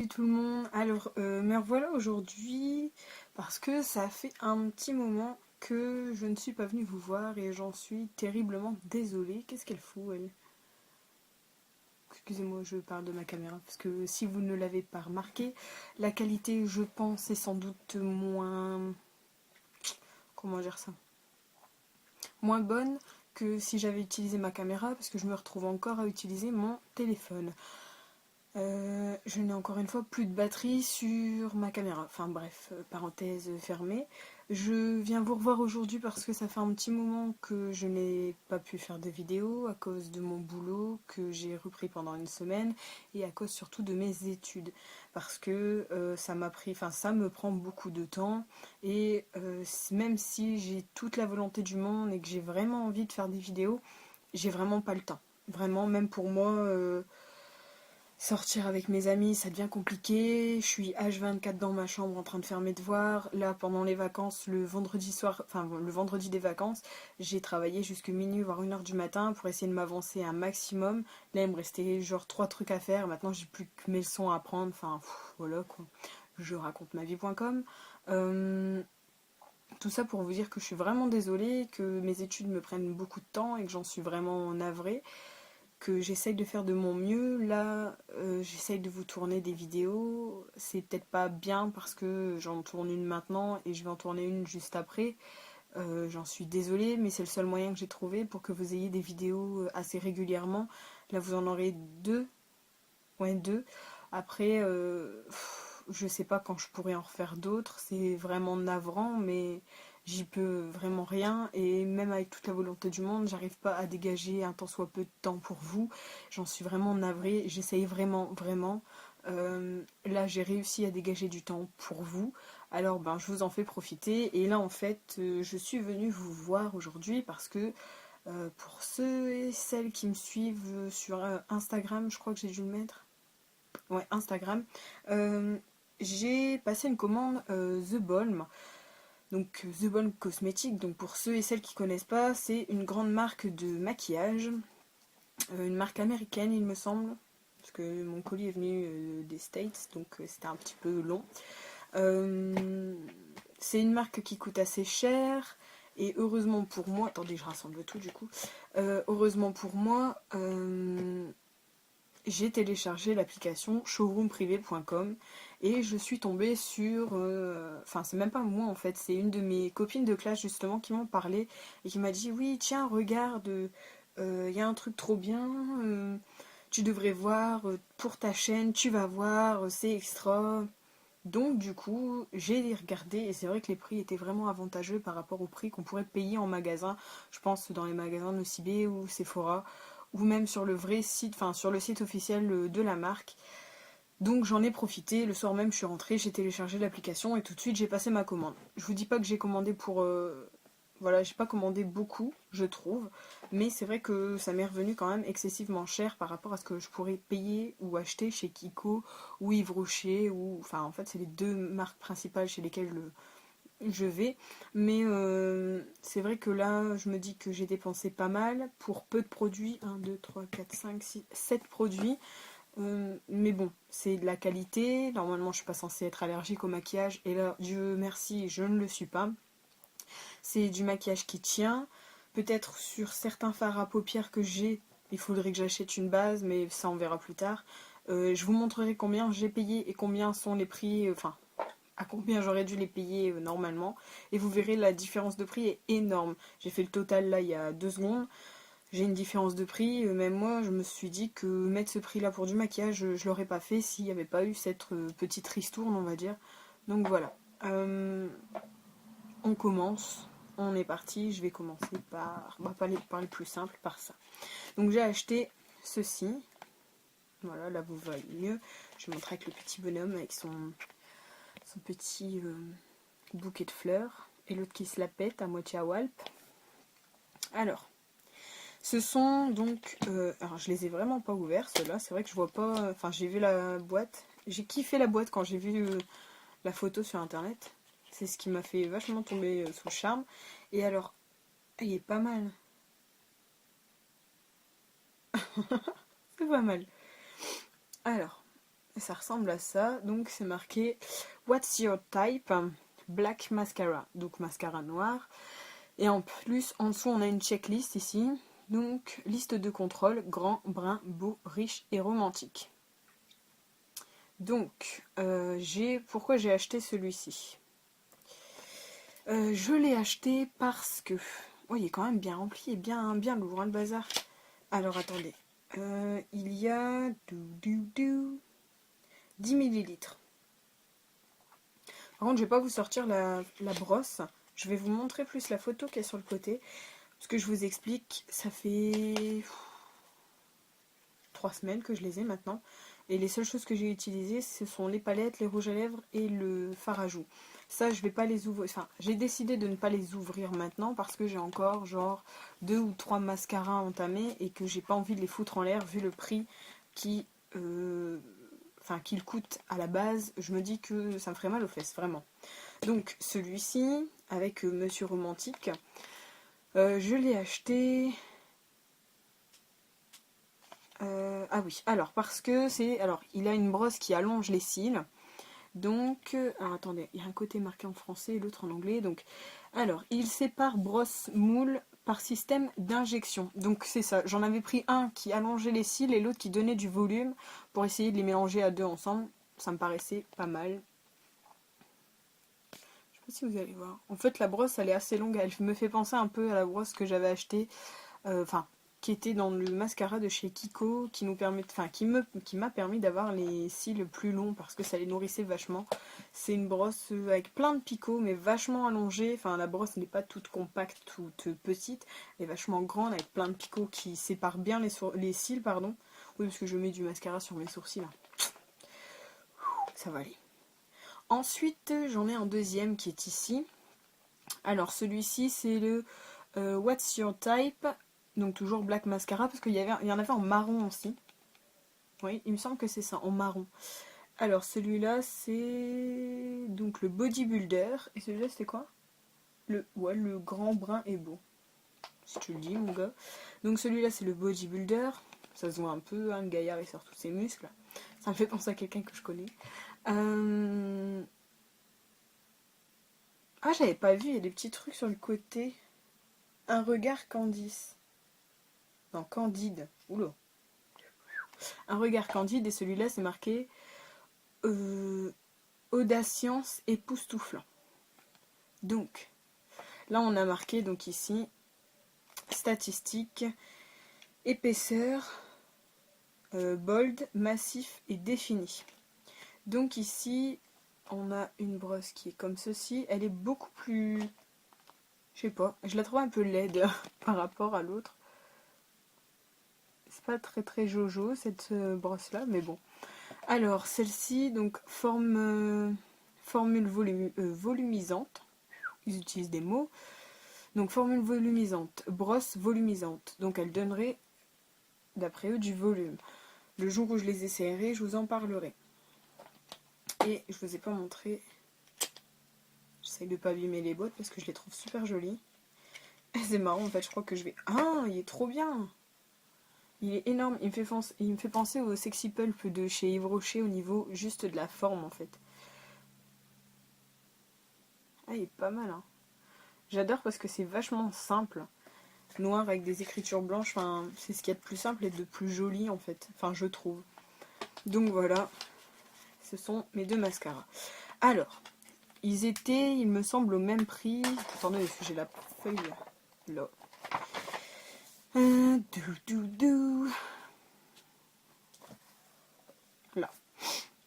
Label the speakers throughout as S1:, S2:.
S1: Salut tout le monde. Alors, me revoilà aujourd'hui parce que ça fait un petit moment que je ne suis pas venue vous voir et j'en suis terriblement désolée. Qu'est-ce qu'elle fout, elle? Excusez-moi, je parle de ma caméra parce que si vous ne l'avez pas remarqué, la qualité, je pense, est sans doute moins... Comment dire ça? Moins bonne que si j'avais utilisé ma caméra parce que je me retrouve encore à utiliser mon téléphone. Je n'ai encore une fois plus de batterie sur ma caméra. Enfin bref, parenthèse fermée. Je viens vous revoir aujourd'hui parce que ça fait un petit moment que je n'ai pas pu faire de vidéo à cause de mon boulot que j'ai repris pendant une semaine et à cause surtout de mes études. Parce que ça m'a pris, enfin ça me prend beaucoup de temps et même si j'ai toute la volonté du monde et que j'ai vraiment envie de faire des vidéos, j'ai vraiment pas le temps. Vraiment, même pour moi. Sortir avec mes amis, ça devient compliqué. Je suis H24 dans ma chambre en train de faire mes devoirs. Là, pendant les vacances, le vendredi soir, enfin le vendredi des vacances, j'ai travaillé jusque minuit, voire 1h du matin pour essayer de m'avancer un maximum. Là, il me restait genre 3 trucs à faire. Maintenant, j'ai plus que mes leçons à prendre. Enfin, voilà quoi. Je raconte ma vie.com. Tout ça pour vous dire que je suis vraiment désolée, que mes études me prennent beaucoup de temps et que j'en suis vraiment navrée, que j'essaye de faire de mon mieux. Là, j'essaye de vous tourner des vidéos. C'est peut-être pas bien parce que j'en tourne une maintenant et je vais en tourner une juste après. J'en suis désolée, mais c'est le seul moyen que j'ai trouvé pour que vous ayez des vidéos assez régulièrement. Là, vous en aurez deux. Ouais, deux. Après, je sais pas quand je pourrais en refaire d'autres. C'est vraiment navrant, mais j'y peux vraiment rien. Et même avec toute la volonté du monde, j'arrive pas à dégager un tant soit peu de temps pour vous. J'en suis vraiment navrée. J'essaye vraiment, vraiment. Là, j'ai réussi à dégager du temps pour vous. Alors, ben, je vous en fais profiter. Et là, en fait, je suis venue vous voir aujourd'hui parce que pour ceux et celles qui me suivent sur Instagram, je crois que j'ai dû le mettre. Ouais, Instagram. Euh, j'ai passé une commande The Balm. Donc The Balm Cosmétique. Donc pour ceux et celles qui connaissent pas, c'est une grande marque de maquillage. Une marque américaine, il me semble. Parce que mon colis est venu des States, donc c'était un petit peu long. Euh, c'est une marque qui coûte assez cher. Et heureusement pour moi, attendez, je rassemble tout du coup. Heureusement pour moi, j'ai téléchargé l'application showroomprivé.com et je suis tombée sur... Enfin, c'est même pas moi en fait, c'est une de mes copines de classe justement qui m'en parlait et qui m'a dit oui, tiens, regarde, y a un truc trop bien, tu devrais voir pour ta chaîne, tu vas voir, c'est extra. Donc du coup, j'ai regardé et c'est vrai que les prix étaient vraiment avantageux par rapport au prix qu'on pourrait payer en magasin. Je pense dans les magasins Nocibé ou Sephora ou même sur le vrai site, enfin sur le site officiel de la marque. Donc j'en ai profité, le soir même je suis rentrée, j'ai téléchargé l'application et tout de suite j'ai passé ma commande. Je vous dis pas que j'ai commandé pour... Voilà, j'ai pas commandé beaucoup, je trouve, mais c'est vrai que ça m'est revenu quand même excessivement cher par rapport à ce que je pourrais payer ou acheter chez Kiko ou Yves Rocher, ou... Enfin en fait c'est les deux marques principales chez lesquelles je vais, mais c'est vrai que là je me dis que j'ai dépensé pas mal pour peu de produits, 1, 2, 3, 4, 5, 6, 7 produits. Mais bon, c'est de la qualité. Normalement, je suis pas censée être allergique au maquillage. Et là, Dieu merci, je ne le suis pas. C'est du maquillage qui tient. Peut-être sur certains fards à paupières que j'ai, il faudrait que j'achète une base, mais ça on verra plus tard. Je vous montrerai combien j'ai payé et combien sont les prix, enfin à combien j'aurais dû les payer normalement. Et vous verrez, la différence de prix est énorme. J'ai fait le total là il y a 2 secondes. J'ai une différence de prix. Même moi, je me suis dit que mettre ce prix là pour du maquillage, je l'aurais pas fait s'il n'y avait pas eu cette petite ristourne, on va dire. Donc voilà. On commence. On est parti. Je vais commencer par... On va par le plus simple, par ça. Donc j'ai acheté ceci. Voilà, là vous voyez mieux. Je vous montre avec le petit bonhomme avec son petit bouquet de fleurs. Et l'autre qui se la pète à moitié à Walp. Alors, ce sont donc... alors je les ai vraiment pas ouverts ceux-là. C'est vrai que je vois pas... Enfin j'ai vu la boîte. J'ai kiffé la boîte quand j'ai vu la photo sur internet. C'est ce qui m'a fait vachement tomber sous le charme. Et alors, il est pas mal. C'est pas mal. Alors, Ça ressemble à ça. Donc c'est marqué What's your type? Black mascara. Donc mascara noir. Et en plus, en dessous, on a une checklist ici. Donc, liste de contrôle, grand, brun, beau, riche et romantique. Donc, pourquoi j'ai acheté celui-ci? Je l'ai acheté parce que... Oh, il est quand même bien rempli et bien lourd, hein, le bazar. Alors, attendez. Il y a 10 millilitres. Par contre, je vais pas vous sortir la brosse. Je vais vous montrer plus la photo qui est sur le côté. Parce que je vous explique, ça fait 3 semaines que je les ai maintenant. Et les seules choses que j'ai utilisées, ce sont les palettes, les rouges à lèvres et le fard à joues. Ça, je vais pas les ouvrir. Enfin, j'ai décidé de ne pas les ouvrir maintenant parce que j'ai encore genre 2 ou 3 mascaras entamés et que j'ai pas envie de les foutre en l'air vu le prix qui, qu'il coûte à la base. Je me dis que ça me ferait mal aux fesses, vraiment. Donc, celui-ci, avec Monsieur Romantique, je l'ai acheté... ah oui, alors parce que c'est... Alors, il a une brosse qui allonge les cils. Donc, alors attendez, il y a un côté marqué en français et l'autre en anglais. Donc, alors, il sépare brosse moule par système d'injection. Donc c'est ça, j'en avais pris un qui allongeait les cils et l'autre qui donnait du volume pour essayer de les mélanger à deux ensemble. Ça me paraissait pas mal. Je sais pas si vous allez voir. En fait, la brosse, elle est assez longue. Elle me fait penser un peu à la brosse que j'avais achetée. Qui était dans le mascara de chez Kiko, qui m'a permis d'avoir les cils plus longs parce que ça les nourrissait vachement. C'est une brosse avec plein de picots, mais vachement allongée. Enfin, la brosse n'est pas toute compacte, toute petite, elle est vachement grande avec plein de picots qui séparent bien les cils, pardon. Oui, parce que je mets du mascara sur mes sourcils là. Ça va aller. Ensuite, j'en ai un deuxième qui est ici. Alors, celui-ci, c'est le What's Your Type? Donc toujours Black Mascara, parce qu'il y en avait en marron aussi. Oui, il me semble que c'est ça, en marron. Alors celui-là, c'est donc le Bodybuilder. Et celui-là, c'était quoi? Le grand brun et beau. Si tu le dis, mon gars. Donc celui-là, c'est le Bodybuilder. Ça se voit un peu, hein, le gaillard, il sort tous ses muscles. Ça me fait penser à quelqu'un que je connais. Ah, j'avais pas vu, il y a des petits trucs sur le côté. Un regard Candice. Non, Candide. Oula. Un regard candide, et celui-là, c'est marqué audacience époustouflant. Donc, là, on a marqué, donc ici, statistique, épaisseur, bold, massif et défini. Donc ici, on a une brosse qui est comme ceci. Elle est beaucoup plus... Je sais pas, je la trouve un peu laide par rapport à l'autre. C'est pas très très jojo cette brosse là, mais bon. Alors celle-ci, donc formule volumisante. Ils utilisent des mots. Donc formule volumisante, brosse volumisante. Donc elle donnerait, d'après eux, du volume. Le jour où je les essaierai, je vous en parlerai. Et je vous ai pas montré. J'essaye de pas abîmer les bottes parce que je les trouve super jolies. C'est marrant en fait, je crois que je vais... Ah, il est trop bien! Il est énorme, il me fait penser au Sexy Pulp de chez Yves Rocher au niveau juste de la forme en fait. Ah, il est pas mal, hein. J'adore parce que c'est vachement simple. Noir avec des écritures blanches, enfin, c'est ce qu'il y a de plus simple et de plus joli en fait. Enfin, je trouve. Donc voilà, ce sont mes deux mascaras. Alors, ils étaient, il me semble, au même prix. Attendez, est-ce que j'ai la feuille là? Là.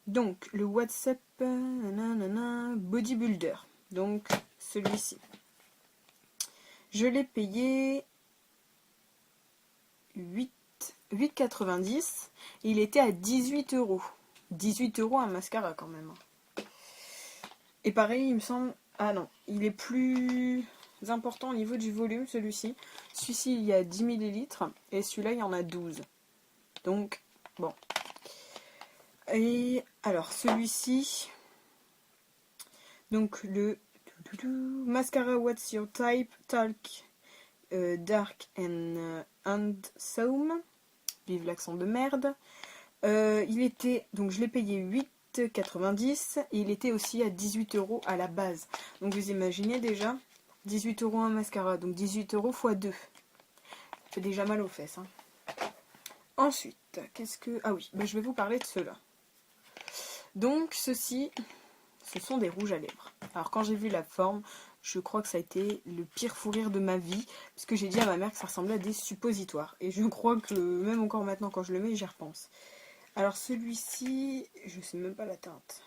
S1: Donc, le WhatsApp Bodybuilder. Donc, celui-ci. Je l'ai payé 8,90. Il était à 18 euros. 18 euros un mascara quand même. Et pareil, il me semble... Ah non, il est plus important au niveau du volume, celui-ci. Celui-ci, il y a 10 millilitres. Et celui-là, il y en a 12. Donc, bon. Et alors, celui-ci... Donc, le Mascara What's Your Type Talk Dark and Handsome. Vive l'accent de merde. Il était, donc je l'ai payé 8,90 et il était aussi à 18 € à la base. Donc vous imaginez déjà, 18 € un mascara, donc 18 € x 2. Ça fait déjà mal aux fesses. Hein. Ensuite, qu'est-ce que... Ah oui, je vais vous parler de ceux-là. Donc ceux-ci, ce sont des rouges à lèvres. Alors quand j'ai vu la forme, je crois que ça a été le pire fou rire de ma vie, parce que j'ai dit à ma mère que ça ressemblait à des suppositoires. Et je crois que même encore maintenant quand je le mets, j'y repense. Alors celui-ci, je sais même pas la teinte.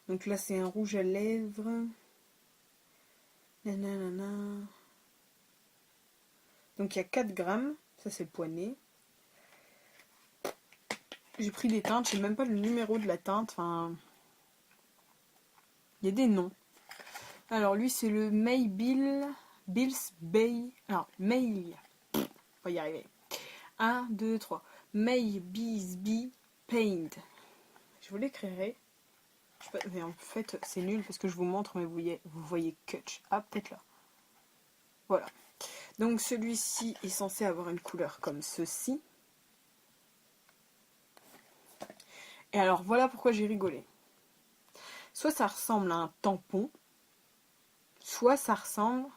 S1: Donc là c'est un rouge à lèvres. Nanana. Donc il y a 4 grammes, ça c'est le poignet. J'ai pris des teintes, je sais même pas le numéro de la teinte, enfin... Il y a des noms. Alors lui c'est le Bills Bay... Alors, May... On va y arriver. 1, 2, 3. May Bisbee Paint. Je vous l'écrirai. Mais en fait, c'est nul parce que je vous montre, mais vous voyez Kutch. Ah, peut-être là. Voilà. Donc celui-ci est censé avoir une couleur comme ceci. Et alors voilà pourquoi j'ai rigolé. Soit ça ressemble à un tampon, soit ça ressemble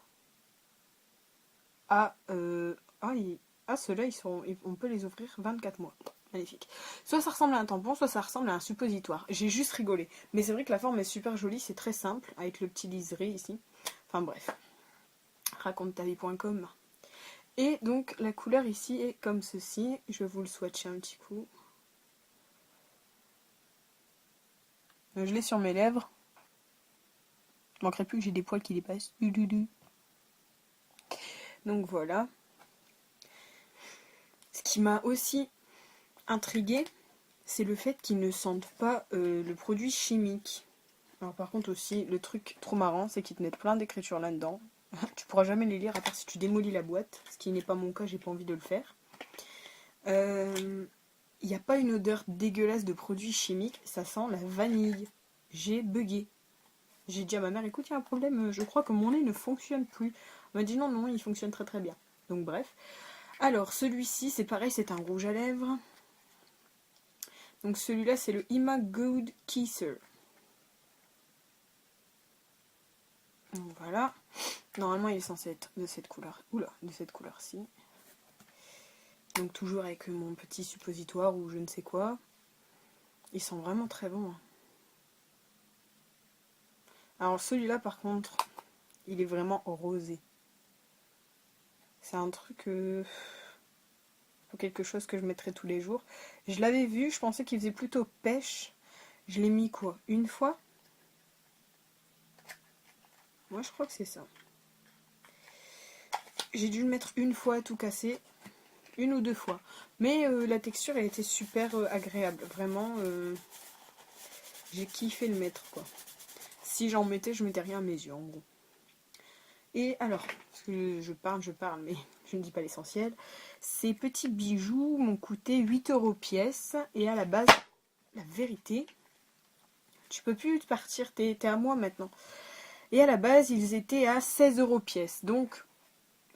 S1: à... ceux-là, on peut les ouvrir 24 mois. Magnifique. Soit ça ressemble à un tampon, soit ça ressemble à un suppositoire. J'ai juste rigolé. Mais c'est vrai que la forme est super jolie, c'est très simple, avec le petit liseré ici. Enfin bref. Raconte-ta-vie.com. Et donc la couleur ici est comme ceci. Je vais vous le swatcher un petit coup. Je l'ai sur mes lèvres. Il manquerait plus que j'ai des poils qui dépassent. Donc voilà. Ce qui m'a aussi intriguée, c'est le fait qu'ils ne sentent pas le produit chimique. Alors par contre aussi, le truc trop marrant, c'est qu'ils te mettent plein d'écritures là-dedans. Tu pourras jamais les lire à part si tu démolis la boîte, ce qui n'est pas mon cas, j'ai pas envie de le faire. Il n'y a pas une odeur dégueulasse de produits chimiques, ça sent la vanille. J'ai bugué. J'ai dit à ma mère, écoute, il y a un problème, je crois que mon nez ne fonctionne plus. Elle m'a dit non, non, il fonctionne très très bien. Donc bref. Alors celui-ci, c'est pareil, c'est un rouge à lèvres. Donc celui-là, c'est le Ima Good Kisser. Donc voilà. Normalement, il est censé être de cette couleur. Oula, de cette couleur-ci. Donc toujours avec mon petit suppositoire ou je ne sais quoi. Ils sont vraiment très bons. Hein. Alors celui-là, par contre, il est vraiment rosé. C'est un truc... quelque chose que je mettrais tous les jours. Je l'avais vu, je pensais qu'il faisait plutôt pêche. Je l'ai mis quoi? Une fois? Moi, je crois que c'est ça. J'ai dû le mettre une fois tout cassé. Une ou deux fois. Mais la texture, elle était super agréable. Vraiment, j'ai kiffé le mettre, quoi. Si j'en mettais, je mettais rien à mes yeux, en gros. Et alors, parce que je parle, mais je ne dis pas l'essentiel. Ces petits bijoux m'ont coûté 8 € pièce. Et à la base, la vérité, tu peux plus partir, t'es à moi maintenant. Et à la base, ils étaient à 16 € pièce. Donc,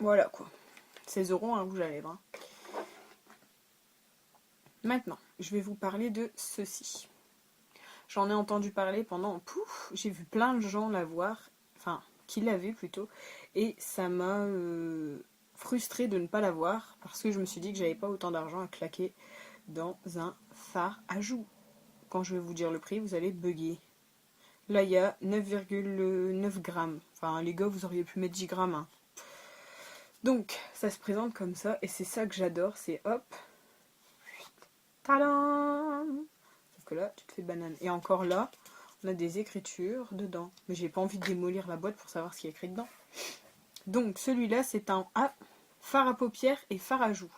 S1: voilà quoi. 16 € un rouge à lèvres. Hein. Maintenant, je vais vous parler de ceci. J'en ai entendu parler pendant... Pouf, j'ai vu plein de gens l'avoir. Enfin, qui l'avaient plutôt. Et ça m'a frustrée de ne pas l'avoir. Parce que je me suis dit que j'avais pas autant d'argent à claquer dans un fard à joues. Quand je vais vous dire le prix, vous allez bugger. Là, il y a 9,9 grammes. Enfin, les gars, vous auriez pu mettre 10 grammes. Hein. Donc, ça se présente comme ça. Et c'est ça que j'adore. C'est hop. Tadam! Sauf que là, tu te fais banane. Et encore là, on a des écritures dedans. Mais j'ai pas envie de démolir la boîte pour savoir ce qu'il y a écrit dedans. Donc, celui-là, c'est un fard à paupières et fard à joues.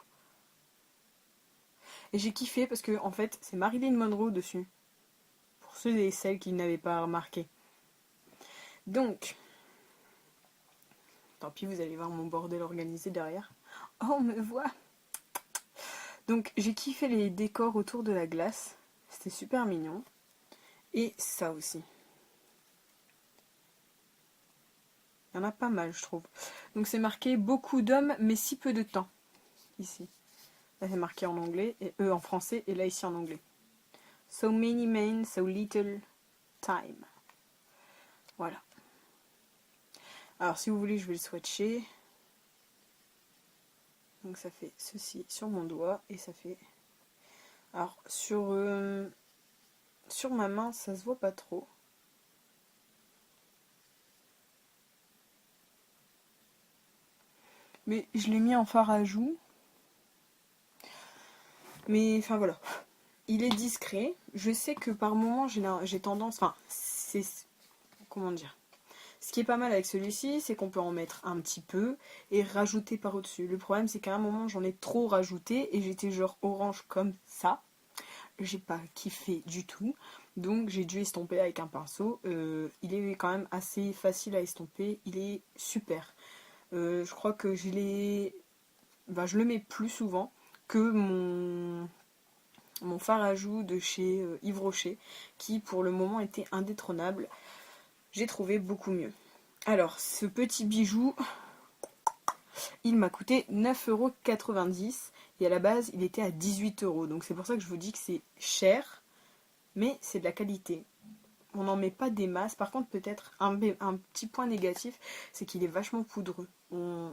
S1: Et j'ai kiffé parce que, en fait, c'est Marilyn Monroe dessus. Pour ceux et celles qui n'avaient pas remarqué. Donc, tant pis, vous allez voir mon bordel organisé derrière. Oh, on me voit. Donc, j'ai kiffé les décors autour de la glace. C'était super mignon. Et ça aussi. Il y en a pas mal, je trouve. Donc, c'est marqué « Beaucoup d'hommes, mais si peu de temps ». ici. Là c'est marqué en anglais, et en français, et là ici en anglais. So many men, so little time. Voilà. Alors si vous voulez, je vais le swatcher. Donc ça fait ceci sur mon doigt, et ça fait... Alors sur ma main, ça se voit pas trop. Mais je l'ai mis en fard à joues. Mais enfin voilà. Il est discret. Je sais que par moment j'ai tendance... Enfin, c'est... Comment dire? Ce qui est pas mal avec celui-ci, c'est qu'on peut en mettre un petit peu et rajouter par au-dessus. Le problème, c'est qu'à un moment, j'en ai trop rajouté et j'étais genre orange comme ça. J'ai pas kiffé du tout. Donc j'ai dû estomper avec un pinceau. Il est quand même assez facile à estomper. Il est super. Je crois que je le mets plus souvent que mon fard à joues de chez Yves Rocher, qui pour le moment était indétrônable. J'ai trouvé beaucoup mieux. Alors, ce petit bijou, il m'a coûté 9,90 € et à la base, il était à 18 €. Donc c'est pour ça que je vous dis que c'est cher, mais c'est de la qualité. On n'en met pas des masses. Par contre, peut-être un petit point négatif, c'est qu'il est vachement poudreux.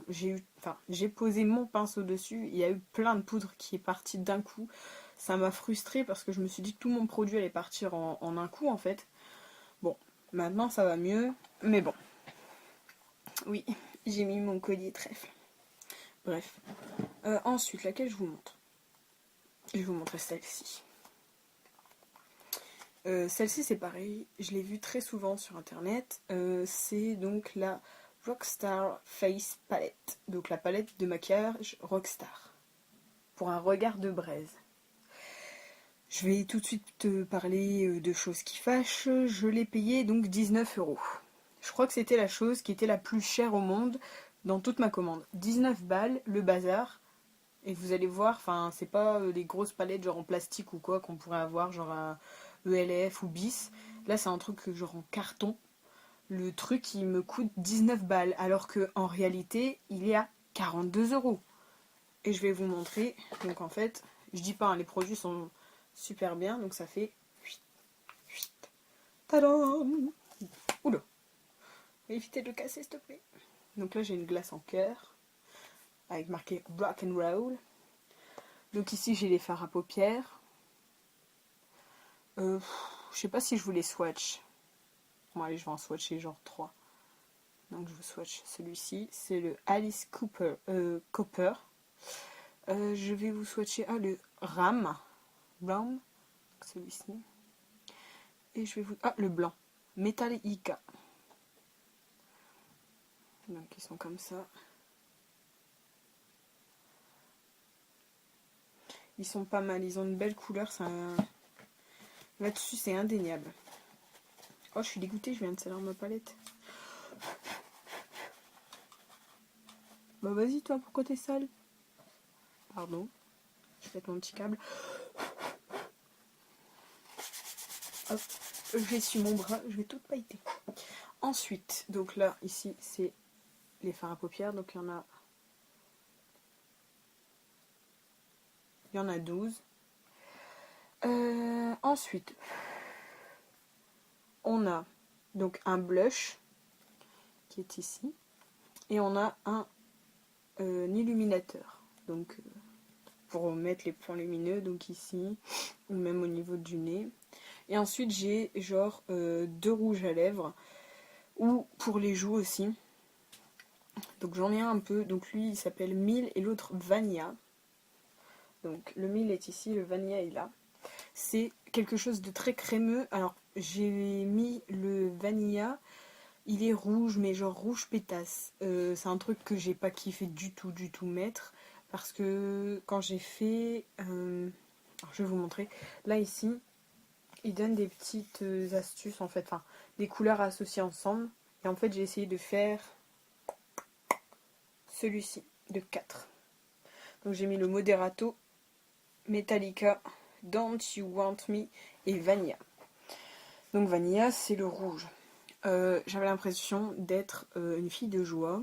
S1: J'ai posé mon pinceau dessus, il y a eu plein de poudre qui est partie d'un coup. Ça m'a frustrée parce que je me suis dit que tout mon produit allait partir en un coup en fait. Bon, maintenant ça va mieux, mais bon. Oui, j'ai mis mon collier trèfle. Bref. Ensuite, laquelle je vous montre? Je vais vous montrer celle-ci. Celle-ci, c'est pareil. Je l'ai vue très souvent sur internet. C'est donc la Rockstar Face Palette. Donc la palette de maquillage Rockstar. Pour un regard de braise. Je vais tout de suite te parler de choses qui fâchent. Je l'ai payé donc 19 €. Je crois que c'était la chose qui était la plus chère au monde dans toute ma commande. 19 balles, le bazar. Et vous allez voir, enfin, c'est pas les grosses palettes genre en plastique ou quoi qu'on pourrait avoir, genre à ELF ou BIS. Là, c'est un truc genre en carton. Le truc, il me coûte 19 balles, alors que en réalité, il est à 42 €. Et je vais vous montrer. Donc en fait, je dis pas, hein, les produits sont super bien, donc ça fait... Tadam! Oula! Évitez de le casser, s'il te plaît. Donc là, j'ai une glace en cœur, avec marqué Rock and Roll. Donc ici, j'ai les fards à paupières. Je sais pas si je vous les swatch. Bon, allez, je vais en swatcher genre 3. Donc je vous swatch celui-ci. C'est le Alice Cooper. Je vais vous swatcher le Ram. Celui-ci. Et je vais vous... le blanc. Metallica. Donc ils sont comme ça. Ils sont pas mal. Ils ont une belle couleur. Là-dessus, c'est indéniable. Oh, je suis dégoûtée. Je viens de salir ma palette. Bah vas-y toi, pourquoi t'es sale? Pardon, je pète mon petit câble. Hop, j'essuie mon bras, je vais tout pailleter. Ensuite, donc là, ici, c'est les fards à paupières. Donc il y en a 12. Ensuite, on a donc un blush qui est ici. Et on a un illuminateur. Donc pour mettre les points lumineux, donc ici, ou même au niveau du nez. Et ensuite j'ai genre 2 rouges à lèvres, ou pour les joues aussi. Donc j'en ai un peu, donc lui il s'appelle Mille et l'autre Vanilla. Donc le Mille est ici, le Vanilla est là. C'est quelque chose de très crémeux. Alors j'ai mis le Vanilla, il est rouge, mais genre rouge pétasse. C'est un truc que j'ai pas kiffé du tout mettre. Parce que quand j'ai fait... alors je vais vous montrer. Là ici, il donne des petites astuces en fait. Enfin, des couleurs associées ensemble. Et en fait j'ai essayé de faire celui-ci, de 4. Donc j'ai mis le Moderato, Metallica, Don't You Want Me et Vanilla. Donc Vanilla, c'est le rouge. J'avais l'impression d'être une fille de joie.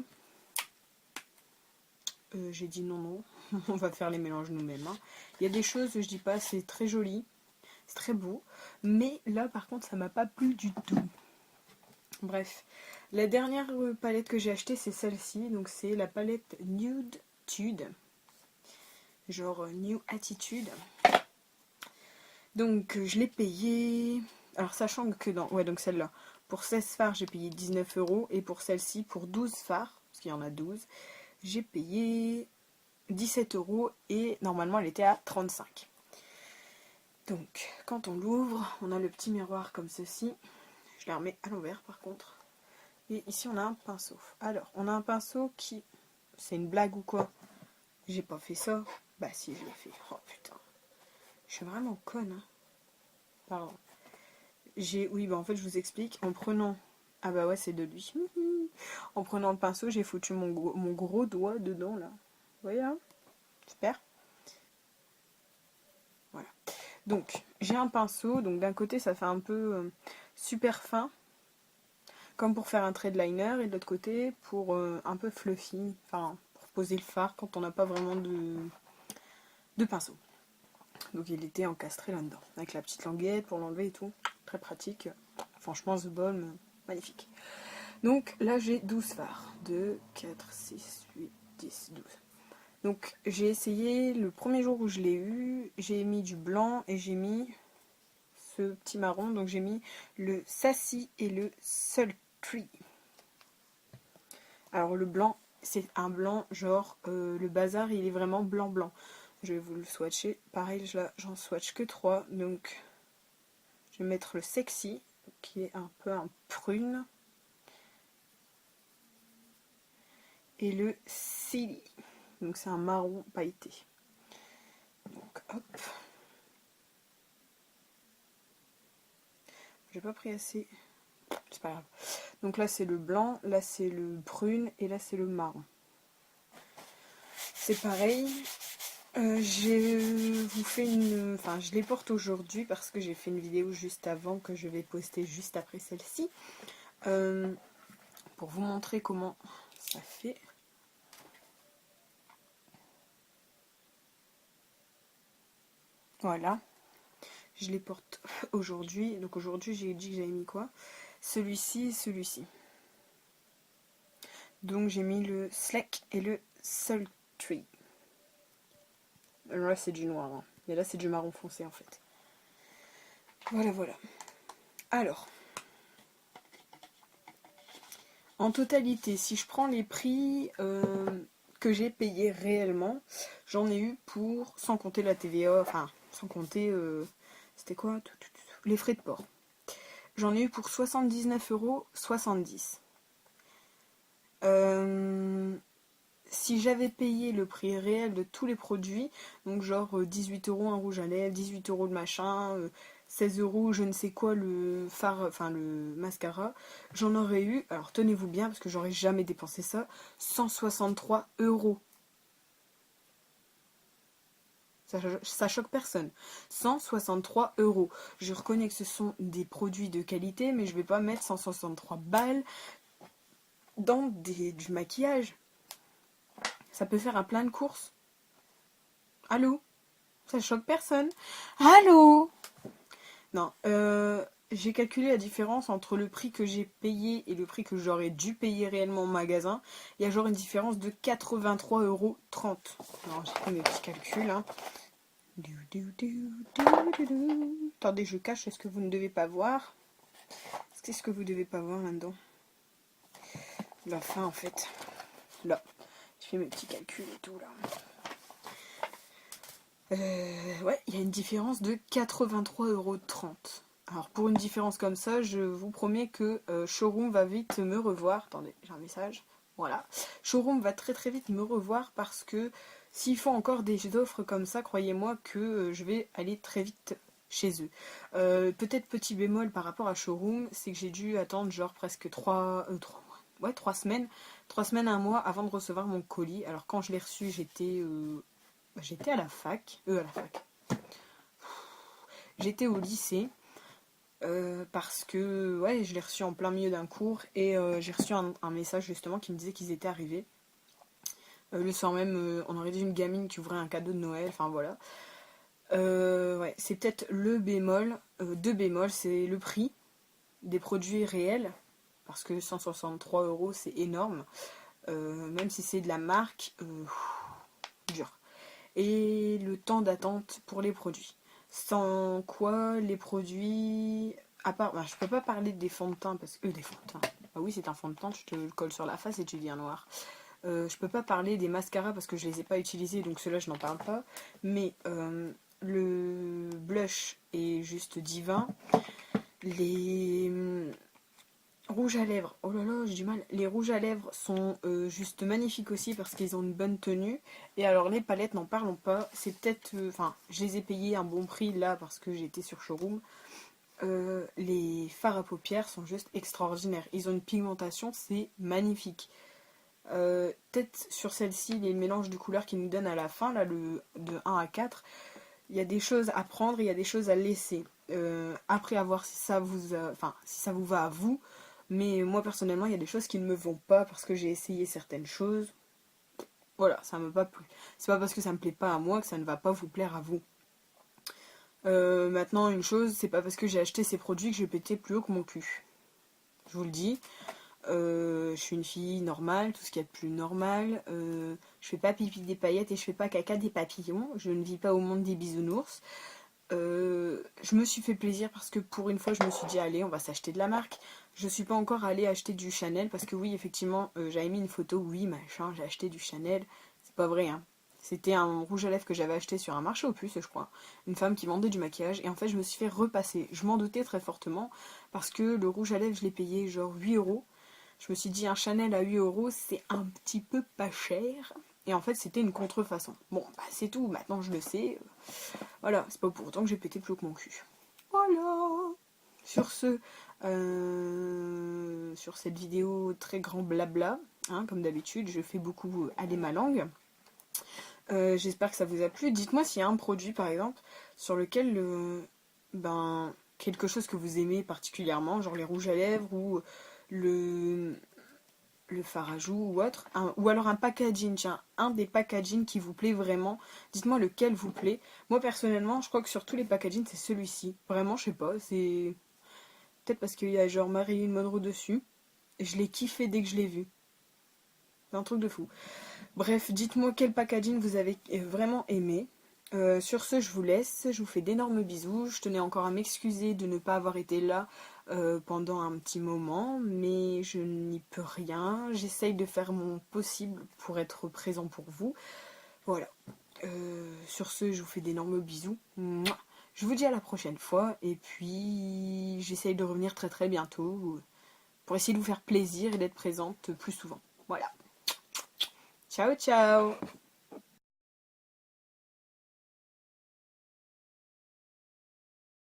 S1: J'ai dit non. on va faire les mélanges nous-mêmes. Hein. Il y a des choses, je dis pas, c'est très joli, c'est très beau, mais là par contre ça m'a pas plu du tout. Bref, la dernière palette que j'ai achetée c'est celle-ci, donc c'est la palette Nude Tude, genre New Attitude. Donc je l'ai payée, alors sachant que ouais donc celle-là, pour 16 fards j'ai payé 19 € et pour celle-ci, pour 12 fards, parce qu'il y en a 12, j'ai payé 17 € et normalement elle était à 35. Donc quand on l'ouvre, on a le petit miroir comme ceci. Je la remets à l'envers par contre. Et ici on a un pinceau. Alors on a un pinceau qui... C'est une blague ou quoi? J'ai pas fait ça. Bah si, je l'ai fait. Oh putain. Je suis vraiment conne. Hein. Pardon. Oui, bah en fait je vous explique. En prenant... Ah bah ouais, c'est de lui. En prenant le pinceau, j'ai foutu mon gros doigt dedans là. Vous voyez là? Super. Voilà. Donc, j'ai un pinceau. Donc d'un côté, ça fait un peu super fin. Comme pour faire un trait de liner. Et de l'autre côté, pour un peu fluffy. Enfin, pour poser le fard quand on n'a pas vraiment de pinceau. Donc il était encastré là-dedans. Avec la petite languette pour l'enlever et tout. Très pratique. Franchement, The Balm, magnifique. Donc là, j'ai 12 fards. 2, 4, 6, 8, 10, 12. Donc j'ai essayé, le premier jour où je l'ai eu, j'ai mis du blanc et j'ai mis ce petit marron. Donc j'ai mis le Sassy et le Sultry. Alors le blanc, c'est un blanc genre, le bazar il est vraiment blanc. Je vais vous le swatcher. Pareil, j'en swatch que 3. Donc je vais mettre le Sexy, qui est un peu un prune. Et le Silly. Donc c'est un marron pailleté. Donc hop. J'ai pas pris assez. C'est pas grave. Donc là c'est le blanc, là c'est le prune et là c'est le marron. C'est pareil. Je vous fais une... Enfin je les porte aujourd'hui parce que j'ai fait une vidéo juste avant que je vais poster juste après celle-ci. Pour vous montrer comment ça fait. Voilà. Je les porte aujourd'hui. Donc aujourd'hui, j'ai dit que j'avais mis quoi? Celui-ci et celui-ci. Donc j'ai mis le Slack et le Sultry. Là, c'est du noir. Hein. Et là, c'est du marron foncé, en fait. Voilà. Alors. En totalité, si je prends les prix que j'ai payés réellement, j'en ai eu pour, sans compter la TVA, enfin, sans compter... c'était quoi? Les frais de port. J'en ai eu pour 79,70 €. Si j'avais payé le prix réel de tous les produits, donc genre 18 € un rouge à lèvres, 18 € le machin, 16 € je ne sais quoi le fard, enfin le mascara, j'en aurais eu, alors tenez-vous bien parce que j'aurais jamais dépensé ça, 163 €. Ça choque personne. 163 €. Je reconnais que ce sont des produits de qualité, mais je vais pas mettre 163 balles dans du maquillage. Ça peut faire un plein de courses. Allô? Ça choque personne. Allô? Non, j'ai calculé la différence entre le prix que j'ai payé et le prix que j'aurais dû payer réellement au magasin. Il y a genre une différence de 83,30 €. Alors j'ai fait mes petits calculs. Hein. Attendez, je cache ce que vous ne devez pas voir. Qu'est-ce que vous ne devez pas voir là-dedans? La fin en fait. Là. Je fais mes petits calculs et tout là. Ouais, il y a une différence de 83,30 €. Alors pour une différence comme ça, je vous promets que Showroom va vite me revoir. Attendez, j'ai un message. Voilà. Showroom va très vite me revoir parce que s'ils font encore des offres comme ça, croyez-moi que je vais aller très vite chez eux. Peut-être petit bémol par rapport à Showroom, c'est que j'ai dû attendre genre presque 3 mois. Ouais, 3 semaines. 3 semaines, 1 mois avant de recevoir mon colis. Alors quand je l'ai reçu, j'étais à la fac. J'étais au lycée. Parce que ouais, je l'ai reçu en plein milieu d'un cours. Et j'ai reçu un message justement qui me disait qu'ils étaient arrivés. Le soir même, on aurait dit une gamine qui ouvrait un cadeau de Noël, enfin voilà. Ouais, c'est peut-être le bémol. Deux bémols, c'est le prix des produits réels, parce que 163 euros c'est énorme, même si c'est de la marque, dur. Et le temps d'attente pour les produits. Sans quoi les produits. À part. Bah, je peux pas parler des fonds de teint parce que. Des fonds de teint. Ah oui, c'est un fond de teint, tu te le colles sur la face et tu deviens noir. Je peux pas parler des mascaras parce que je les ai pas utilisés, donc ceux-là je n'en parle pas. Mais le blush est juste divin. Les rouges à lèvres, oh là là, j'ai du mal. Les rouges à lèvres sont juste magnifiques aussi parce qu'ils ont une bonne tenue. Et alors les palettes, n'en parlons pas. C'est peut-être, enfin, je les ai payés un bon prix là parce que j'étais sur Showroom. Les fards à paupières sont juste extraordinaires. Ils ont une pigmentation, c'est magnifique. Peut-être sur celle-ci, les mélanges de couleurs qu'ils nous donnent à la fin, là, de 1 à 4, il y a des choses à prendre, il y a des choses à laisser. Après, à voir si ça enfin, si ça vous va à vous. Mais moi, personnellement, il y a des choses qui ne me vont pas parce que j'ai essayé certaines choses. Voilà, ça ne m'a pas plu. C'est pas parce que ça me plaît pas à moi que ça ne va pas vous plaire à vous. Maintenant, une chose, c'est pas parce que j'ai acheté ces produits que je vais péter plus haut que mon cul. Je vous le dis. Je suis une fille normale, tout ce qu'il y a de plus normal. Je fais pas pipi des paillettes et je fais pas caca des papillons. Je ne vis pas au monde des bisounours. Je me suis fait plaisir parce que pour une fois je me suis dit allez on va s'acheter de la marque. Je suis pas encore allée acheter du Chanel parce que oui effectivement j'avais mis une photo, oui machin, j'ai acheté du Chanel. C'est pas vrai hein. C'était un rouge à lèvres que j'avais acheté sur un marché aux puces je crois. Une femme qui vendait du maquillage et en fait je me suis fait repasser. Je m'en doutais très fortement parce que le rouge à lèvres je l'ai payé genre 8 euros. Je me suis dit un Chanel à 8 euros c'est un petit peu pas cher. Et en fait c'était une contrefaçon. Bon bah c'est tout, maintenant je le sais. Voilà, c'est pas pour autant que j'ai pété plus haut que mon cul. Voilà. Sur ce, sur cette vidéo très grand blabla, hein, comme d'habitude, je fais beaucoup aller ma langue. J'espère que ça vous a plu. Dites-moi s'il y a un produit, par exemple, sur lequel ben, quelque chose que vous aimez particulièrement, genre les rouges à lèvres ou le, le fard à joues ou autre, ou alors un packaging, tiens, un des packaging qui vous plaît vraiment, dites-moi lequel vous plaît. Moi personnellement, je crois que sur tous les packaging, c'est celui-ci. Vraiment, je sais pas, c'est peut-être parce qu'il y a genre Marilyn Monroe dessus, et je l'ai kiffé dès que je l'ai vu. C'est un truc de fou. Bref, dites-moi quel packaging vous avez vraiment aimé. Sur ce, je vous laisse, je vous fais d'énormes bisous. Je tenais encore à m'excuser de ne pas avoir été là pendant un petit moment, mais je n'y peux rien. J'essaye de faire mon possible pour être présent pour vous. Voilà. Sur ce, je vous fais d'énormes bisous. Mouah. Je vous dis à la prochaine fois, et puis j'essaye de revenir très très bientôt pour essayer de vous faire plaisir et d'être présente plus souvent. Voilà. Ciao ciao.